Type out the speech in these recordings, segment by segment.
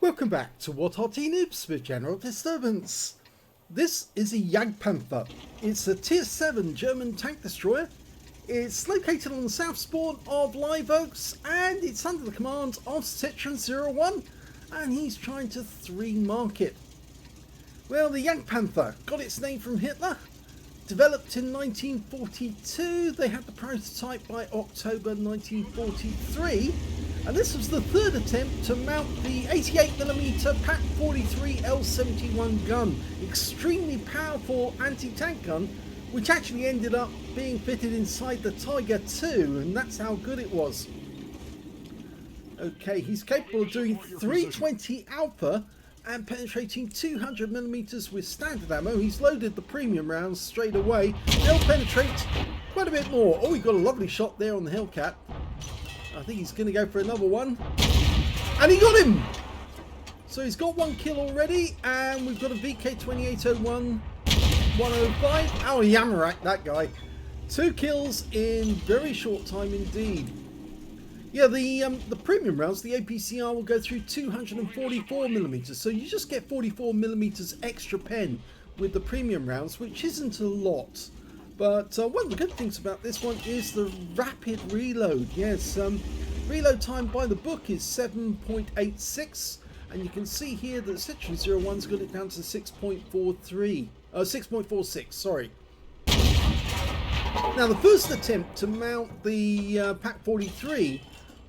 Welcome back to WoTRAR Noobs with General Disturbance. This is a Jagdpanther. It's a Tier 7 German tank destroyer. It's located on the south spawn of Live Oaks and it's under the command of Citron01, and he's trying to 3-mark it. Well, the Jagdpanther got its name from Hitler. Developed in 1942, they had the prototype by October 1943, and this was the third attempt to mount the 88mm Pak 43 L71 gun, extremely powerful anti-tank gun, which actually ended up being fitted inside the Tiger II, and that's how good it was. Okay, he's capable of doing 320 alpha and penetrating 200mm with standard ammo. He's loaded the premium rounds straight away. They'll penetrate quite a bit more. Oh, he got a lovely shot there on the Hellcat. I think he's going to go for another one. And he got him! So he's got 1 kill already, and we've got a VK2801 105. Oh, Yamarak, that guy. 2 kills in very short time indeed. Yeah, the premium rounds, the APCR, will go through 244mm, so you just get 44mm extra pen with the premium rounds, which isn't a lot. But one of the good things about this one is the rapid reload. Yes, reload time by the book is 7.86, and you can see here that Citron01's got it down to 6.46, sorry. Now, the first attempt to mount the Pak 43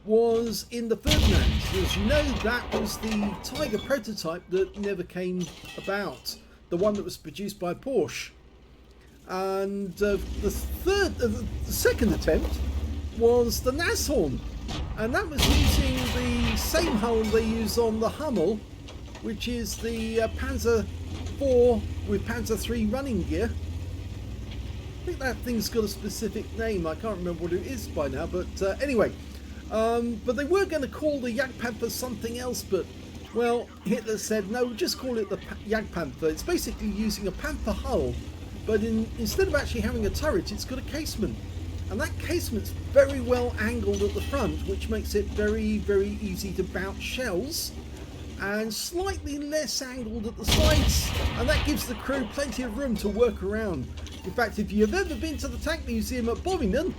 was in the Ferdinand. As you know, that was the Tiger prototype that never came about, the one that was produced by Porsche. And the second attempt was the Nashorn, and that was using the same hull they use on the Hummel, which is the Panzer IV with Panzer III running gear. I think that thing's got a specific name, I can't remember what it is by now, but anyway. But they were going to call the Jagdpanther something else, but, well, Hitler said, no, just call it the Jagdpanther. It's basically using a Panther hull, but instead of actually having a turret, it's got a casement. And that casement's very well angled at the front, which makes it very, very easy to bounce shells, and slightly less angled at the sides, and that gives the crew plenty of room to work around. In fact, if you've ever been to the Tank Museum at Bovingdon,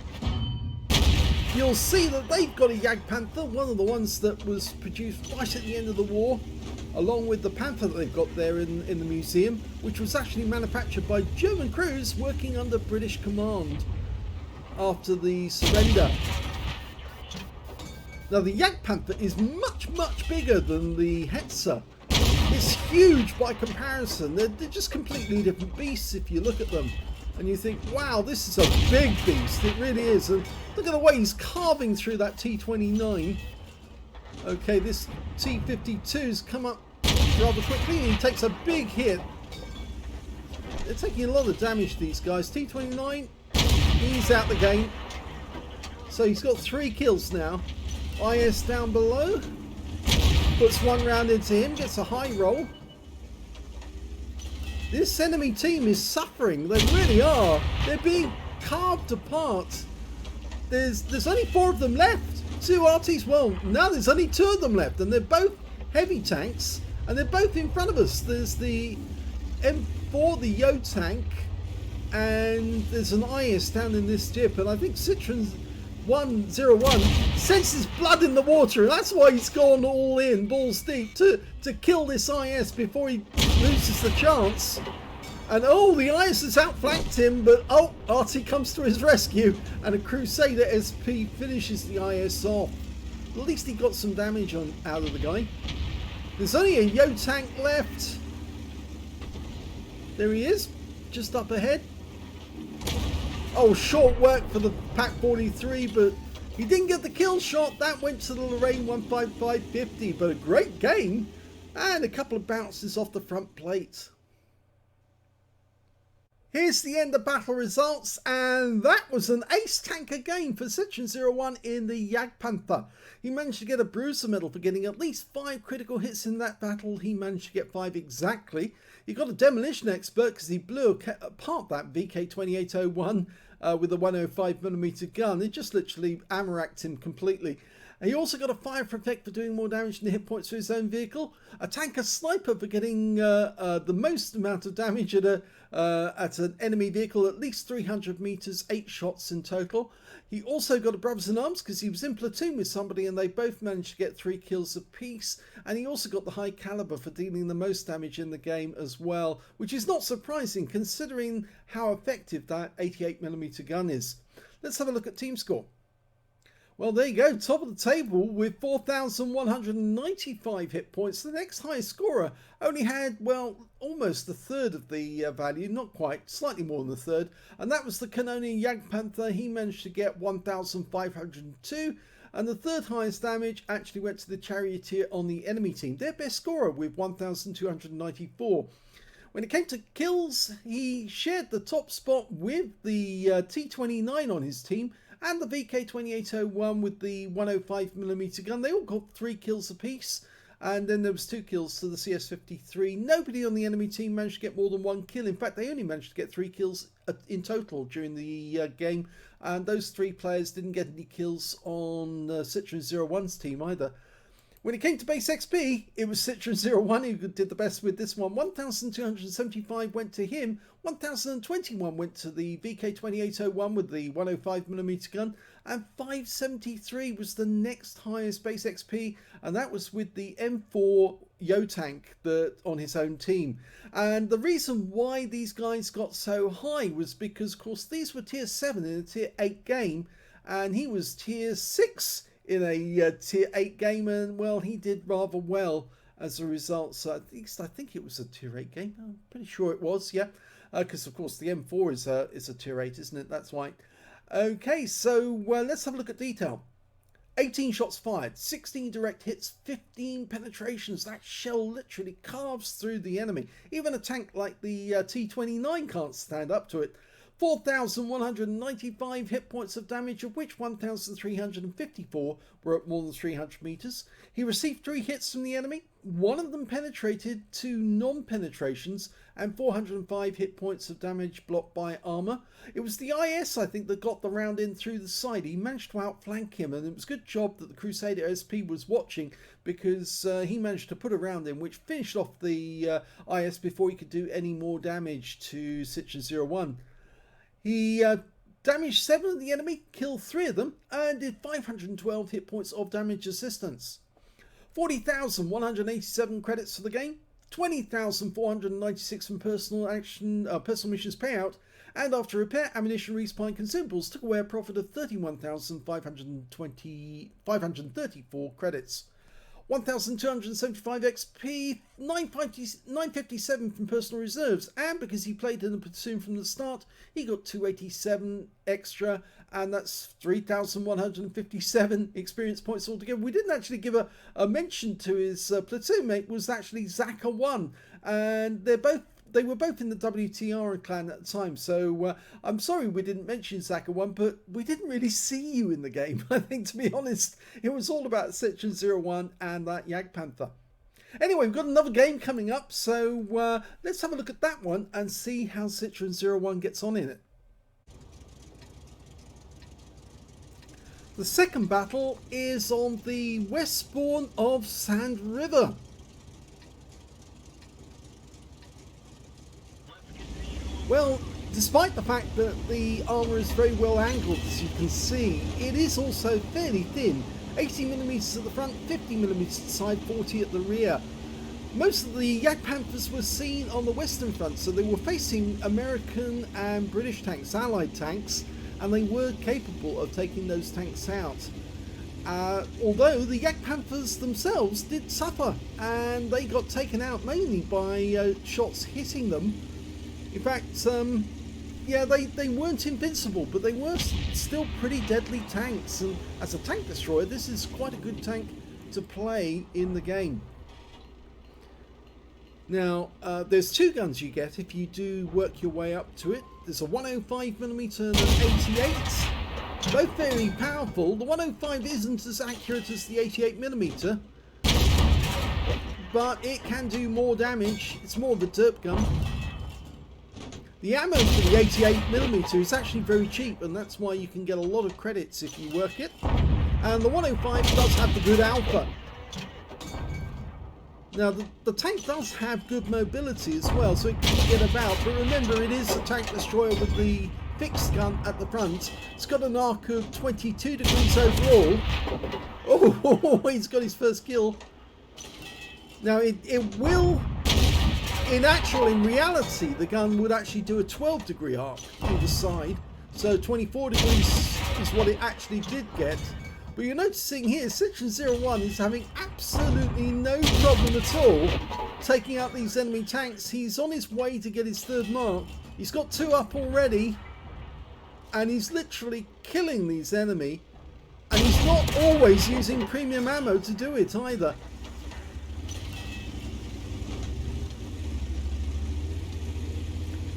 you'll see that they've got a Jagdpanther, one of the ones that was produced right at the end of the war, along with the Panther that they've got there in the museum, which was actually manufactured by German crews working under British command after the surrender. Now, the Jagdpanther is much, much bigger than the Hetzer. It's huge by comparison. They're just completely different beasts if you look at them. And you think, wow, this is a big beast. It really is. And look at the way he's carving through that T29. Okay, this T52's come up rather quickly. He takes a big hit. They're taking a lot of damage, these guys. T29, he's out the game. So he's got 3 kills now. IS down below. Puts 1 round into him, gets a high roll. This enemy team is suffering. They really are. They're being carved apart. There's only 4 of them left. 2 Artys. Well, now there's only 2 of them left, and they're both heavy tanks, and they're both in front of us. There's the M4, the Yo tank, and there's an IS down in this dip, and I think Citron01 senses blood in the water, and that's why he's gone all in, balls deep, to kill this IS before he loses the chance. And oh, the IS has outflanked him, but oh, Arty comes to his rescue, and a Crusader SP finishes the IS off. At least he got some damage out of the guy. There's only a Yo tank left. There he is, just up ahead. Oh, short work for the Pak 43, but he didn't get the kill shot. That went to the Lorraine 15550, but a great game and a couple of bounces off the front plate. Here's the end of battle results, and that was an ace tanker game for Citron01 in the Jagdpanther. He managed to get a Bruiser medal for getting at least 5 critical hits in that battle. He managed to get 5 exactly. He got a demolition expert because he blew apart that VK2801 with a 105mm gun. It just literally ammo-racked him completely. And he also got a fire effect for doing more damage than the hit points for his own vehicle. A tanker sniper for getting the most amount of damage at an enemy vehicle, at least 300 meters, 8 shots in total. He also got a brothers in arms because he was in platoon with somebody and they both managed to get 3 kills apiece. And he also got the high caliber for dealing the most damage in the game as well, which is not surprising considering how effective that 88mm gun is. Let's have a look at team score. Well, there you go, top of the table with 4,195 hit points. The next highest scorer only had, well, almost a third of the value, not quite, slightly more than a third, and that was the Canonian Jagdpanther. He managed to get 1,502, and the third highest damage actually went to the Charioteer on the enemy team, their best scorer with 1,294. When it came to kills, he shared the top spot with the T29 on his team, and the VK2801 with the 105mm gun. They all got 3 kills apiece, and then there was 2 kills to the CS53. Nobody on the enemy team managed to get more than 1 kill. In fact, they only managed to get 3 kills in total during the game, and those 3 players didn't get any kills on Citron01's team either. When it came to base XP, it was Citron01 who did the best with this one. 1,275 went to him, 1,021 went to the VK2801 with the 105mm gun, and 573 was the next highest base XP, and that was with the M4 Yo tank on his own team. And the reason why these guys got so high was because, of course, these were tier 7 in a tier 8 game, and he was tier 6 in a tier 8 game, and well, he did rather well as a result. So at least I think it was a tier 8 game. I'm pretty sure it was, yeah, because of course the M4 is a tier 8, isn't it? That's right. Okay, so let's have a look at detail. 18 shots fired, 16 direct hits, 15 penetrations. That shell literally carves through the enemy. Even a tank like the T29 can't stand up to it. 4,195 hit points of damage, of which 1,354 were at more than 300 meters. He received 3 hits from the enemy. 1 of them penetrated, 2 non-penetrations, and 405 hit points of damage blocked by armor. It was the IS, I think, that got the round in through the side. He managed to outflank him, and it was a good job that the Crusader SP was watching, because he managed to put a round in which finished off the IS before he could do any more damage to Citron01. He damaged 7 of the enemy, killed 3 of them, and did 512 hit points of damage assistance. 40,187 credits for the game, 20,496 from personal missions payout, and after repair, ammunition, respawn, and consumables, took away a profit of 31,534 credits. 1,275 XP, 957 from personal reserves, and because he played in the platoon from the start, he got 287 extra, and that's 3,157 experience points altogether. We didn't actually give a mention to his platoon mate, was actually Zaka1, and they were both in the WTR clan at the time, so I'm sorry we didn't mention Zaka1, but we didn't really see you in the game. I think, to be honest, it was all about Citron01 and that Jagdpanther. Anyway, we've got another game coming up, so let's have a look at that one and see how Citron01 gets on in it. The second battle is on the west spawn of Sand River. Well, despite the fact that the armour is very well angled, as you can see, it is also fairly thin. 80mm at the front, 50mm at the side, 40 at the rear. Most of the Jagdpanthers were seen on the western front, so they were facing American and British tanks, Allied tanks, and they were capable of taking those tanks out. Although the Jagdpanthers themselves did suffer, and they got taken out mainly by shots hitting them. In fact, yeah, they weren't invincible, but they were still pretty deadly tanks, and as a tank destroyer, this is quite a good tank to play in the game. Now, there's 2 guns you get if you do work your way up to it. There's a 105mm and an 88, both very powerful. The 105 isn't as accurate as the 88mm, but it can do more damage. It's more of a derp gun. The ammo for the 88mm is actually very cheap, and that's why you can get a lot of credits if you work it. And the 105 does have the good alpha. Now, the tank does have good mobility as well, so it can get about. But remember, it is a tank destroyer with the fixed gun at the front. It's got an arc of 22 degrees overall. Oh, he's got his first kill. Now, it will, in reality, the gun would actually do a 12-degree arc either side. So 24 degrees is what it actually did get. But you're noticing here, Citron01 is having absolutely no problem at all taking out these enemy tanks. He's on his way to get his third mark. He's got 2 up already. And he's literally killing these enemy. And he's not always using premium ammo to do it either.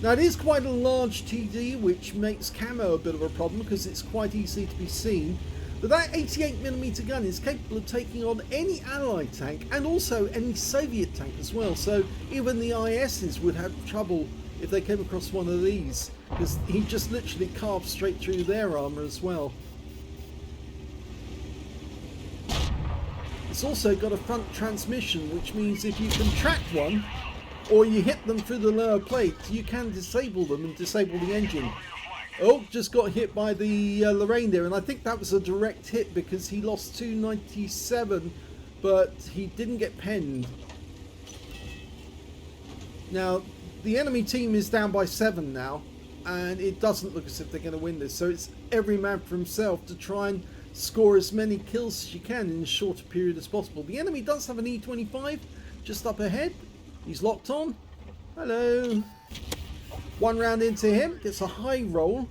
Now it is quite a large TD, which makes camo a bit of a problem because it's quite easy to be seen. But that 88mm gun is capable of taking on any Allied tank and also any Soviet tank as well. So even the ISs would have trouble if they came across one of these, because he just literally carved straight through their armour as well. It's also got a front transmission, which means if you can track one or you hit them through the lower plate, you can disable them and disable the engine. Oh, just got hit by the Lorraine there, and I think that was a direct hit because he lost 297, but he didn't get penned. Now, the enemy team is down by 7 now, and it doesn't look as if they're going to win this, so it's every man for himself to try and score as many kills as you can in as short a period as possible. The enemy does have an E25 just up ahead. He's locked on. Hello. 1 round into him, gets a high roll.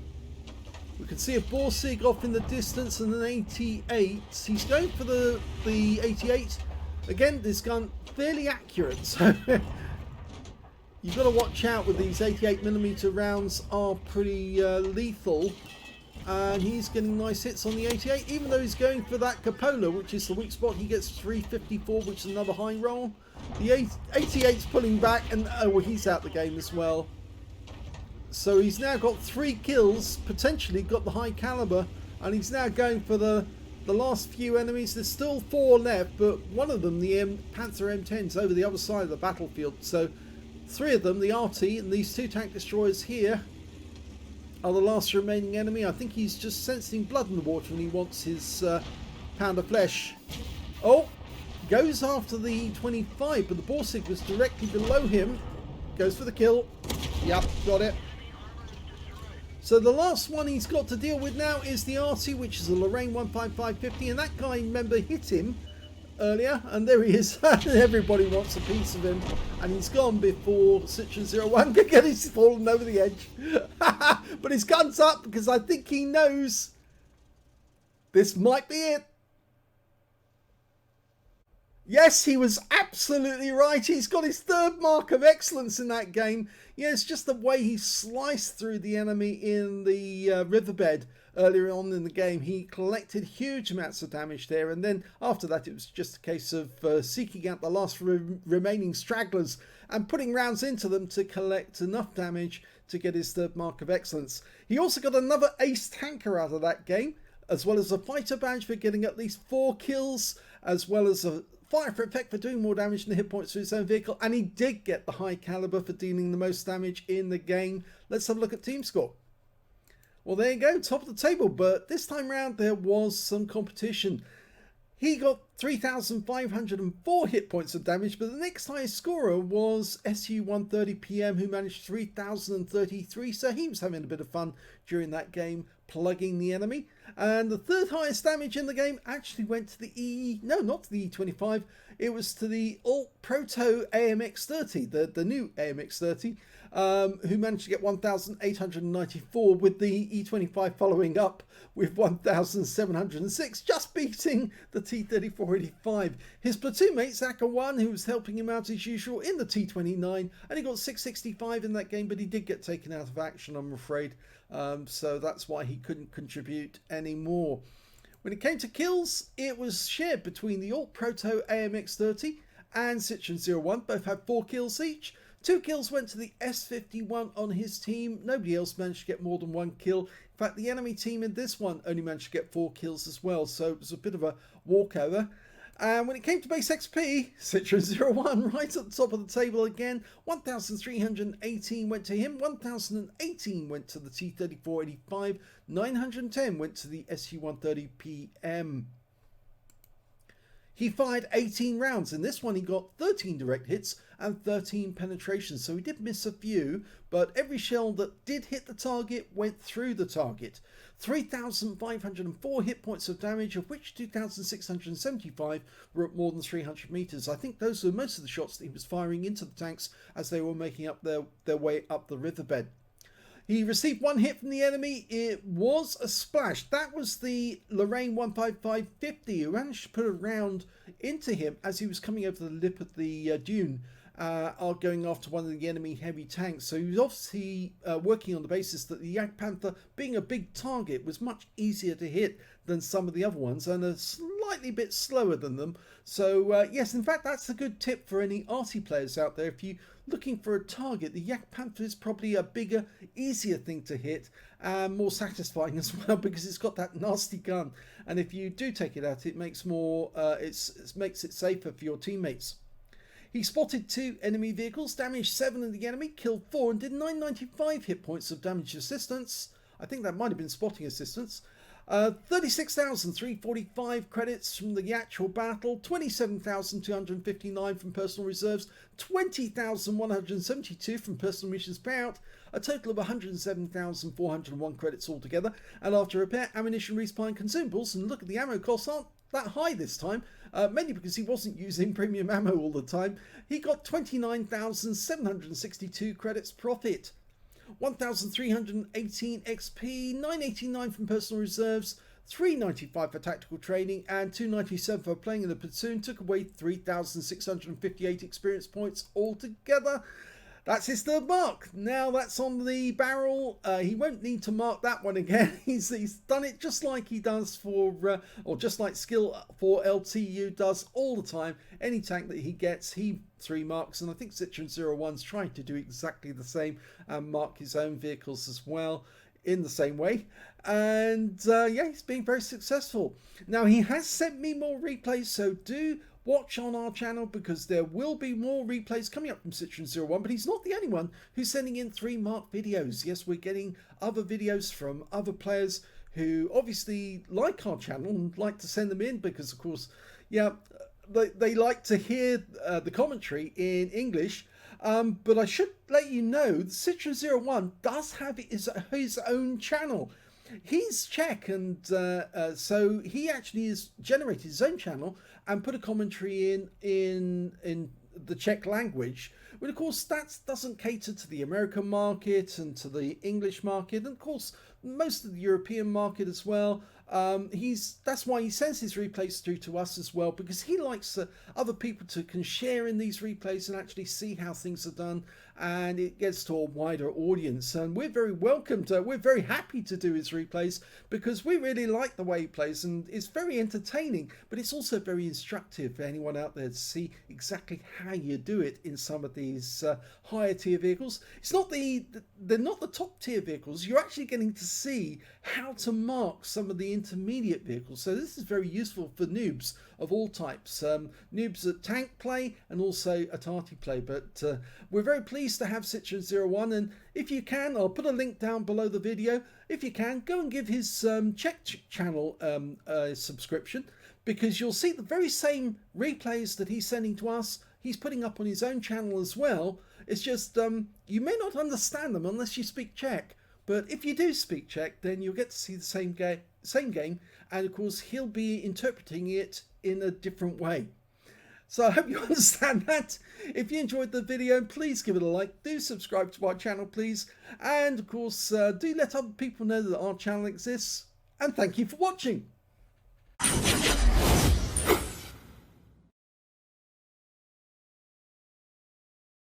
We can see a Borsig off in the distance and an 88. He's going for the 88. Again, this gun fairly accurate, so you've got to watch out with these 88mm rounds, are pretty lethal. And he's getting nice hits on the 88, even though he's going for that cupola, which is the weak spot. He gets 354, which is another high roll. The 88's pulling back, and oh, he's out the game as well. So he's now got 3 kills, potentially got the high caliber, and he's now going for the last few enemies. There's still 4 left, but one of them, the Panther M10's over the other side of the battlefield. So 3 of them, the Arty and these 2 tank destroyers here, are the last remaining enemy. I think he's just sensing blood in the water and he wants his pound of flesh. Oh, goes after the 25, but the Borsig was directly below him. Goes for the kill. Yep, got it. So the last one he's got to deal with now is the Arty, which is a Lorraine 15550, and that guy, remember, hit him earlier, and there he is. Everybody wants a piece of him, and he's gone before Citron01 can get his fallen over the edge. But his gun's up because I think he knows this might be it. Yes, he was absolutely right. He's got his 3rd mark of excellence in that game. Yeah, it's just the way he sliced through the enemy in the riverbed earlier on in the game. He collected huge amounts of damage there, and then after that it was just a case of seeking out the last remaining stragglers and putting rounds into them to collect enough damage to get his 3rd mark of excellence. He also got another ace tanker out of that game, as well as a fighter badge for getting at least 4 kills, as well as a fire for effect for doing more damage than the hit points to his own vehicle, and he did get the high caliber for dealing the most damage in the game. Let's have a look at team score. Well, there you go, top of the table, but this time round there was some competition. He got 3,504 hit points of damage, but the next highest scorer was SU130PM, who managed 3,033, so he was having a bit of fun during that game, plugging the enemy. And the 3rd highest damage in the game actually went to the not to the E25, it was to the Alt Proto AMX30, the new AMX30, who managed to get 1,894, with the E25 following up with 1,706, just beating the T3485. His platoon mate, Zaka1, who was helping him out as usual in the T29, and he got 665 in that game, but he did get taken out of action, I'm afraid. So that's why he couldn't contribute anymore. When it came to kills, it was shared between the Alt Proto AMX30 and Citron01. Both had 4 kills each. 2 kills went to the S51 on his team. Nobody else managed to get more than 1 kill. In fact, the enemy team in this one only managed to get 4 kills as well, so it was a bit of a walkover. And when it came to base XP, Citron01 right at the top of the table again. 1,318 went to him, 1,018 went to the T3485, 910 went to the SU130PM. He fired 18 rounds. In this one, he got 13 direct hits and 13 penetrations. So he did miss a few, but every shell that did hit the target went through the target. 3,504 hit points of damage, of which 2,675 were at more than 300 meters. I think those were most of the shots that he was firing into the tanks as they were making up their way up the riverbed. He received 1 hit from the enemy. It was a splash. That was the Lorraine 15550 who managed to put a round into him as he was coming over the lip of the dune, going after one of the enemy heavy tanks. So he was obviously working on the basis that the Jagdpanther, being a big target, was much easier to hit than some of the other ones and a slightly bit slower than them. So yes, in fact, that's a good tip for any Arty players out there. If you're looking for a target, the Jagdpanther is probably a bigger, easier thing to hit and more satisfying as well, because it's got that nasty gun. And if you do take it out, it makes it makes it safer for your teammates. He spotted 2 enemy vehicles, damaged 7 of the enemy, killed 4 and did 995 hit points of damage assistance. I think that might have been spotting assistance. 36,345 credits from the actual battle, 27,259 from personal reserves, 20,172 from personal missions payout, a total of 107,401 credits altogether. And after repair, ammunition, resupply and consumables, and look at the ammo costs aren't that high this time, mainly because he wasn't using premium ammo all the time. He got 29,762 credits profit. 1,318 XP, 989 from personal reserves, 395 for tactical training and 297 for playing in the platoon. Took away 3,658 experience points altogether. That's his 3rd mark. Now that's on the barrel. He won't need to mark that one again. He's done it just like he does for, or just like Skill for LTU does all the time. Any tank that he gets, he 3 marks. And I think Citron01's trying to do exactly the same and mark his own vehicles as well in the same way. And yeah, he's been very successful. Now he has sent me more replays, so do watch on our channel because there will be more replays coming up from Citron01, but he's not the only one who's sending in 3 marked videos. Yes, we're getting other videos from other players who obviously like our channel and like to send them in because, of course, yeah, they like to hear the commentary in English. But I should let you know that Citron01 does have his own channel. He's Czech, and so he actually has generated his own channel and put a commentary in the Czech language. But of course, that doesn't cater to the American market and to the English market, and of course, most of the European market as well. That's why he sends his replays through to us as well, because he likes other people can share in these replays and actually see how things are done, and it gets to a wider audience. And we're very we're very happy to do his replays because we really like the way he plays, and it's very entertaining, but it's also very instructive for anyone out there to see exactly how you do it in some of these higher tier vehicles. It's not they're not the top tier vehicles. You're actually getting to see how to mark some of the intermediate vehicles. So this is very useful for noobs of all types, noobs at tank play and also at Arty play. But we're very pleased to have Citron01, and if you can, I'll put a link down below the video. If you can, go and give his Czech channel a subscription, because you'll see the very same replays that he's sending to us, he's putting up on his own channel as well. It's just you may not understand them unless you speak Czech. But if you do speak Czech, then you'll get to see the same game, and of course he'll be interpreting it in a different way. So I hope you understand that. If you enjoyed the video, please give it a like. Do subscribe to our channel, please. And of course, do let other people know that our channel exists. And thank you for watching.